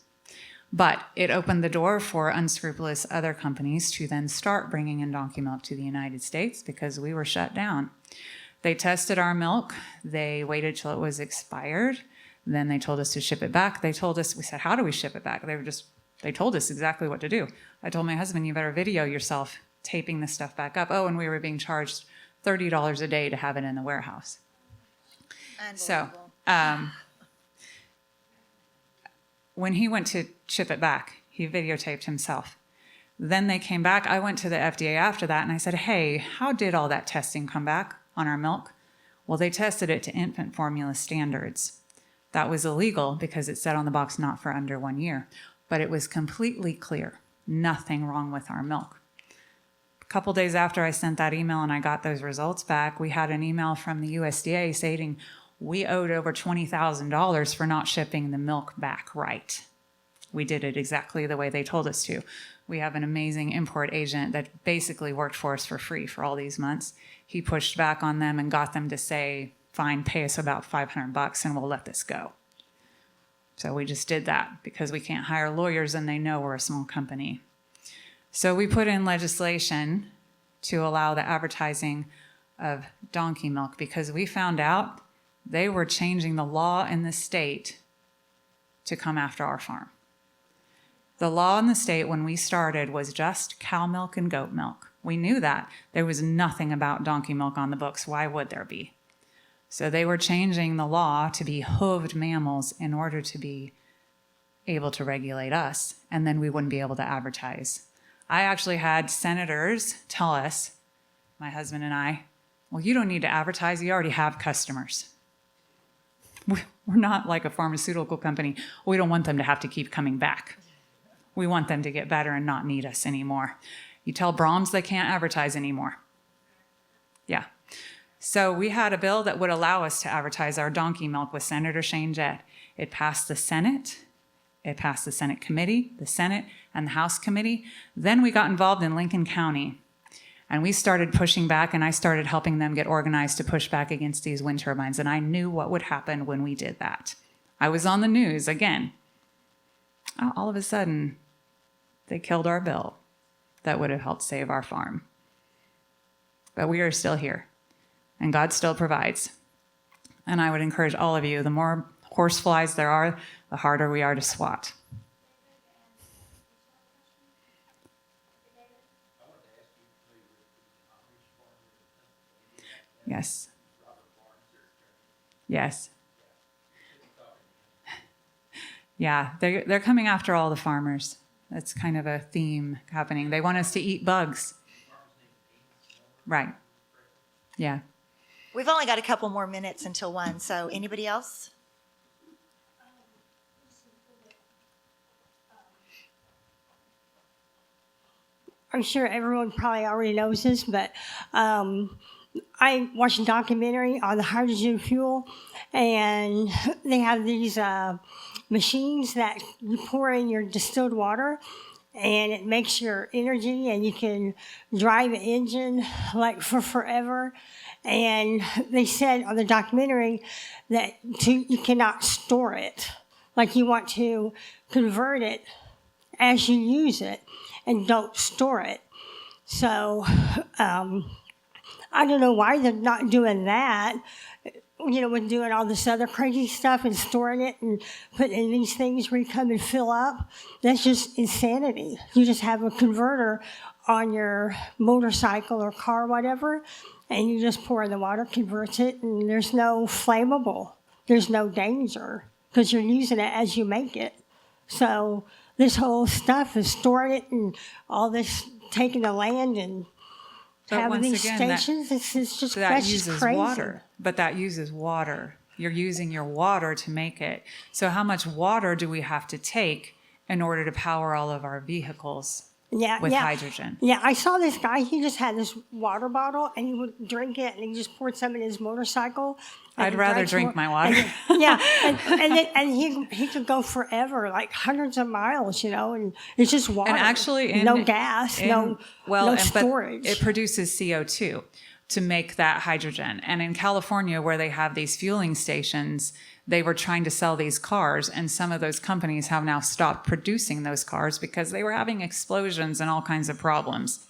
But it opened the door for unscrupulous other companies to then start bringing in donkey milk to the United States because we were shut down. They tested our milk. They waited till it was expired. Then they told us to ship it back. We said, how do we ship it back? They told us exactly what to do. I told my husband, you better video yourself taping this stuff back up. Oh, and we were being charged $30 a day to have it in the warehouse. So when he went to ship it back, he videotaped himself. Then they came back. I went to the FDA after that and I said, hey, how did all that testing come back on our milk? Well, they tested it to infant formula standards. That was illegal because it said on the box, not for under 1 year. But it was completely clear, nothing wrong with our milk. A couple days after I sent that email and I got those results back, we had an email from the USDA stating we owed over $20,000 for not shipping the milk back right. We did it exactly the way they told us to. We have an amazing import agent that basically worked for us for free for all these months. He pushed back on them and got them to say, fine, pay us about $500 and we'll let this go. So we just did that because we can't hire lawyers and they know we're a small company. So we put in legislation to allow the advertising of donkey milk because we found out they were changing the law in the state to come after our farm. The law in the state when we started was just cow milk and goat milk. We knew that. There was nothing about donkey milk on the books. Why would there be? So they were changing the law to be hooved mammals in order to be able to regulate us, and then we wouldn't be able to advertise. I actually had senators tell us, my husband and I, well, you don't need to advertise. You already have customers. We're not like a pharmaceutical company. We don't want them to have to keep coming back. We want them to get better and not need us anymore. You tell Brahms they can't advertise anymore. Yeah. So we had a bill that would allow us to advertise our donkey milk with Senator Shane Jett. It passed the Senate. It passed the Senate committee, the Senate, and the House committee. Then we got involved in Lincoln County. And we started pushing back, and I started helping them get organized to push back against these wind turbines. And I knew what would happen when we did that. I was on the news again. All of a sudden, they killed our bill that would have helped save our farm. But we are still here. And God still provides. And I would encourage all of you, the more horseflies there are, the harder we are to swat. Yes. Yes. Yeah, they're coming after all the farmers. That's kind of a theme happening. They want us to eat bugs. Right. Yeah. We've only got a couple more minutes until 1, so anybody else? I'm sure everyone probably already knows this, but I watched a documentary on the hydrogen fuel, and they have these machines that you pour in your distilled water, and it makes your energy, and you can drive an engine like for forever. And they said on the documentary that you cannot store it. Like you want to convert it as you use it and don't store it. So I don't know why they're not doing that. You know, when doing all this other crazy stuff and storing it and putting in these things where you come and fill up, that's just insanity. You just have a converter on your motorcycle or car, whatever, and you just pour in the water, converts it, and there's no flammable. There's no danger because you're using it as you make it. So this whole stuff is storing it and all this taking the land and But having once these again, that- stations, it's just, So that that's just uses crazy. water, but that uses water. You're using your water to make it. So how much water do we have to take in order to power all of our vehicles with hydrogen? Yeah, I saw this guy. He just had this water bottle, and he would drink it, and he just poured some in his motorcycle. and I'd he rather drank drink more. my water. Yeah, and he could go forever, like hundreds of miles, you know, and it's just water. And actually, no gas, no storage. But it produces CO2 to make that hydrogen. And in California, where they have these fueling stations, they were trying to sell these cars, and some of those companies have now stopped producing those cars because they were having explosions and all kinds of problems.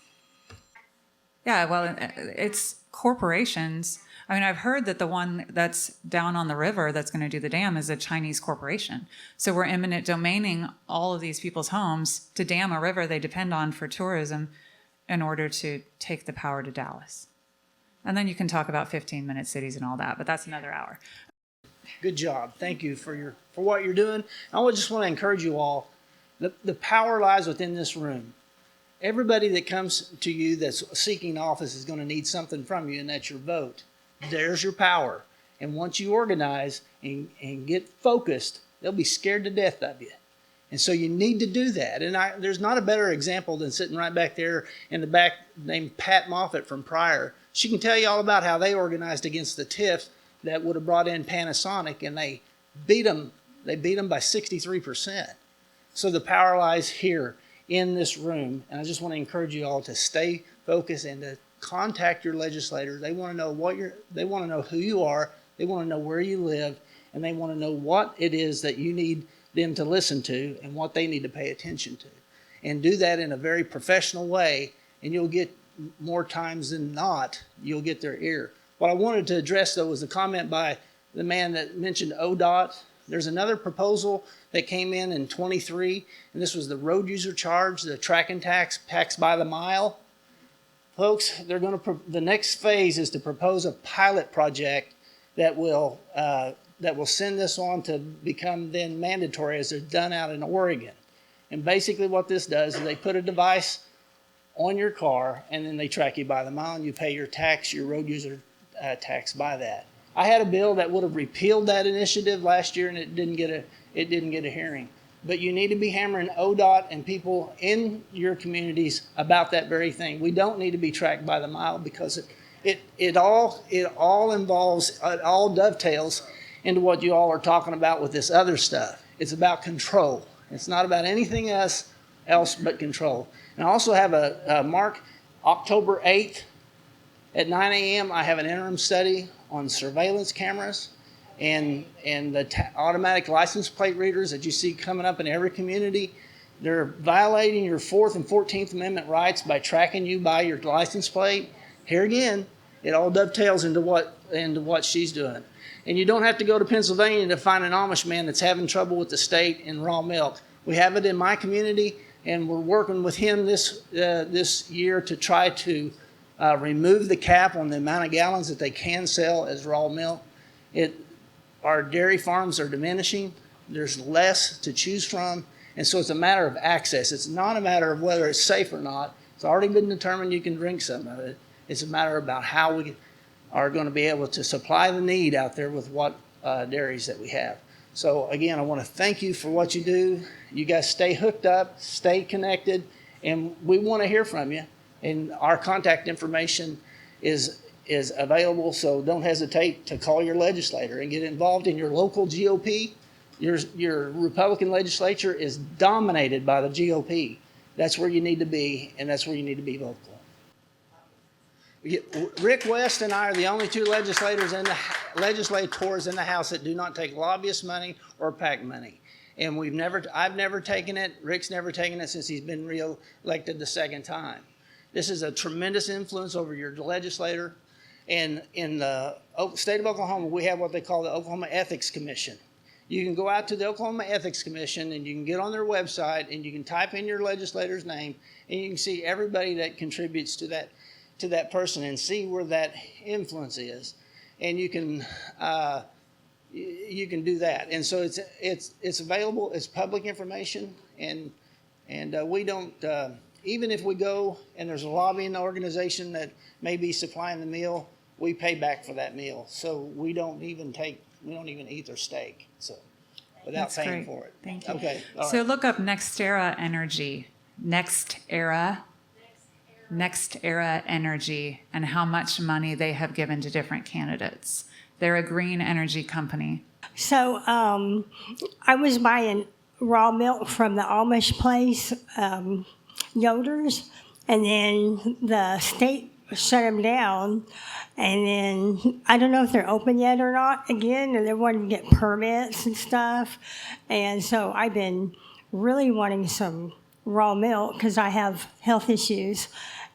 Yeah, well, it's corporations. I mean, I've heard that the one that's down on the river that's going to do the dam is a Chinese corporation. So we're eminent domaining all of these people's homes to dam a river they depend on for tourism in order to take the power to Dallas. And then you can talk about 15-minute cities and all that, but that's another hour. Good job. Thank you for what you're doing. I just want to encourage you all. The power lies within this room. Everybody that comes to you that's seeking office is going to need something from you, and that's your vote. There's your power. And once you organize and get focused, they'll be scared to death of you. And so you need to do that. And there's not a better example than sitting right back there in the back named Pat Moffett from Pryor. She can tell you all about how they organized against the TIF that would have brought in Panasonic, and they beat them. They beat them by 63%. So the power lies here in this room. And I just want to encourage you all to stay focused and to contact your legislators. They want to know they want to know who you are. They want to know where you live, and they want to know what it is that you need them to listen to and what they need to pay attention to. And do that in a very professional way, and you'll get more times than not, you'll get their ear. What I wanted to address, though, was the comment by the man that mentioned ODOT. There's another proposal that came in 23, and this was the road user charge, the tracking tax by the mile. Folks, the next phase is to propose a pilot project that will send this on to become then mandatory as they're done out in Oregon. And basically what this does is they put a device on your car, and then they track you by the mile, and you pay your tax, your road user tax by that. I had a bill that would have repealed that initiative last year, and it didn't get a hearing. But you need to be hammering ODOT and people in your communities about that very thing. We don't need to be tracked by the mile because it all dovetails into what you all are talking about with this other stuff. It's about control. It's not about anything else but control. And I also have a mark, October 8th at 9 a.m. I have an interim study on surveillance cameras and the automatic license plate readers that you see coming up in every community. They're violating your 4th and 14th Amendment rights by tracking you by your license plate. Here again, it all dovetails into what she's doing. And you don't have to go to Pennsylvania to find an Amish man that's having trouble with the state in raw milk. We have it in my community, and we're working with him this year to try to remove the cap on the amount of gallons that they can sell as raw milk. Our dairy farms are diminishing. There's less to choose from, and so it's a matter of access. It's not a matter of whether it's safe or not. It's already been determined you can drink some of it. It's a matter about how we are going to be able to supply the need out there with what dairies that we have. So again, I want to thank you for what you do. You guys stay hooked up, stay connected, and we want to hear from you. And our contact information is available, so don't hesitate to call your legislator and get involved in your local GOP. Your Republican legislature is dominated by the GOP. That's where you need to be, and that's where you need to be vocal. Rick West and I are the only two legislators in the House that do not take lobbyist money or PAC money. And I've never taken it. Rick's never taken it since he's been re-elected the second time. This is a tremendous influence over your legislator. And in the state of Oklahoma, we have what they call the Oklahoma Ethics Commission. You can go out to the Oklahoma Ethics Commission and you can get on their website and you can type in your legislator's name and you can see everybody that contributes to that person and see where that influence is. And you can do that. And so it's available. It's public information, and we don't. Even if we go and there's a lobbying organization that may be supplying the meal, we pay back for that meal. So we don't even eat their steak. So without That's paying great. for it. Thank you. Okay. All So right. look up NextEra Energy, NextEra Energy, and how much money they have given to different candidates. They're a green energy company. So I was buying raw milk from the Amish place, Yoder's, and then the state shut them down. And then I don't know if they're open yet or not again, and they're wanting to get permits and stuff. And so I've been really wanting some raw milk because I have health issues.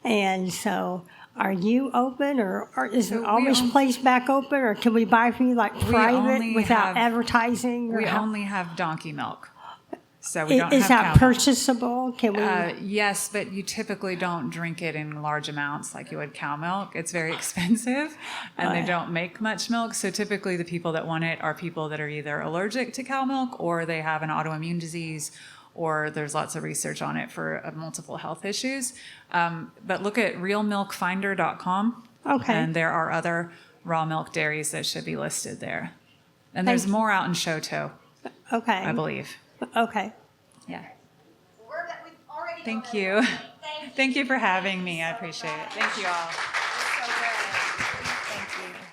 And so are you open, or is the Amish place back open, or can we buy from you like private only without have- advertising? Or We how- only have donkey milk. So we don't is have that cow milk. purchasable? Can we? Yes, but you typically don't drink it in large amounts like you would cow milk. It's very expensive, and they don't make much milk. So typically the people that want it are people that are either allergic to cow milk or they have an autoimmune disease, or there's lots of research on it for multiple health issues. But look at realmilkfinder.com. Okay. And there are other raw milk dairies that should be listed there. And there's more out in Shoto, Okay. I believe. Okay. Yeah. Thank you. Thank you for having me. I appreciate it. Thank you all.